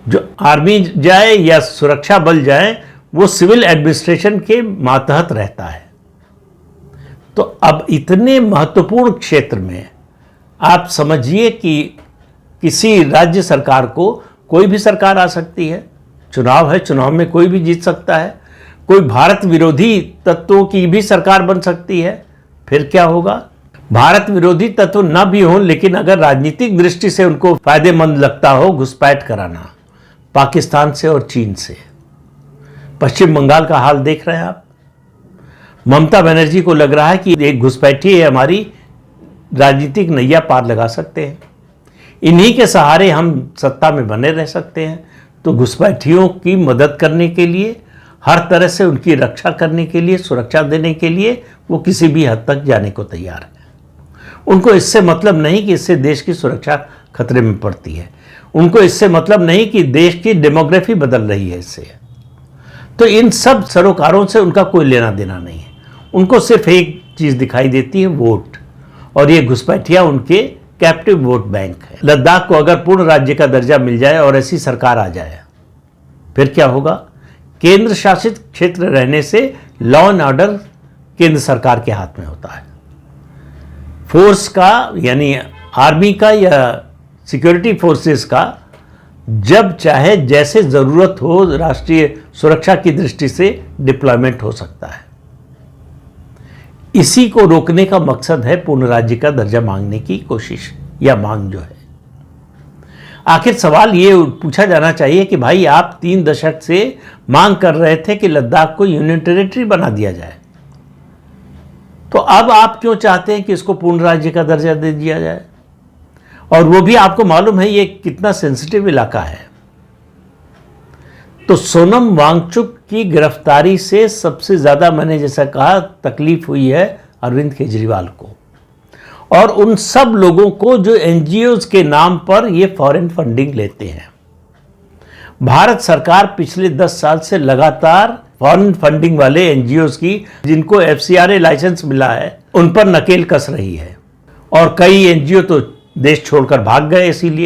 जो आर्मी जाए या सुरक्षा बल जाए वो सिविल एडमिनिस्ट्रेशन के मातहत रहता है। तो अब इतने महत्वपूर्ण क्षेत्र में आप समझिए कि किसी राज्य सरकार को कोई भी सरकार आ सकती है, चुनाव है, चुनाव में कोई भी जीत सकता है, कोई भारत विरोधी तत्वों की भी सरकार बन सकती है। फिर क्या होगा? भारत विरोधी तत्व न भी हों, लेकिन अगर राजनीतिक दृष्टि से उनको फायदेमंद लगता हो घुसपैठ कराना पाकिस्तान से और चीन से। पश्चिम बंगाल का हाल देख रहे हैं आप। ममता बनर्जी को लग रहा है कि एक घुसपैठी है हमारी राजनीतिक नैया पार लगा सकते हैं, इन्हीं के सहारे हम सत्ता में बने रह सकते हैं। तो घुसपैठियों की मदद करने के लिए, हर तरह से उनकी रक्षा करने के लिए, सुरक्षा देने के लिए वो किसी भी हद तक जाने को तैयार है। उनको इससे मतलब नहीं कि इससे देश की सुरक्षा खतरे में पड़ती है, उनको इससे मतलब नहीं कि देश की डेमोग्राफी बदल रही है इससे। तो इन सब सरोकारों से उनका कोई लेना देना नहीं है। उनको सिर्फ एक चीज़ दिखाई देती है, वोट, और ये घुसपैठियाँ उनके कैप्टिव वोट बैंक है। लद्दाख को अगर पूर्ण राज्य का दर्जा मिल जाए और ऐसी सरकार आ जाए, फिर क्या होगा? केंद्र शासित क्षेत्र रहने से लॉ एंड ऑर्डर केंद्र सरकार के हाथ में होता है। फोर्स का, यानी आर्मी का या सिक्योरिटी फोर्सेस का, जब चाहे जैसे ज़रूरत हो राष्ट्रीय सुरक्षा की दृष्टि से डिप्लॉयमेंट हो सकता है। इसी को रोकने का मकसद है पूर्ण राज्य का दर्जा मांगने की कोशिश या मांग जो है। आखिर सवाल ये पूछा जाना चाहिए कि भाई आप 3 दशक से मांग कर रहे थे कि लद्दाख को यूनियन टेरिटरी बना दिया जाए, तो अब आप क्यों चाहते हैं कि इसको पूर्ण राज्य का दर्जा दे दिया जाए? और वो भी आपको मालूम है ये कितना सेंसिटिव इलाका है। तो सोनम वांगचुक की गिरफ्तारी से सबसे ज़्यादा, मैंने जैसा कहा, तकलीफ हुई है अरविंद केजरीवाल को और उन सब लोगों को जो एनजीओज के नाम पर ये फॉरेन फंडिंग लेते हैं। भारत सरकार पिछले 10 साल से लगातार फॉरेन फंडिंग वाले एनजीओज की, जिनको एफसीआरए लाइसेंस मिला है, उन पर नकेल कस रही है और कई एनजीओ तो देश छोड़कर भाग गए इसीलिए।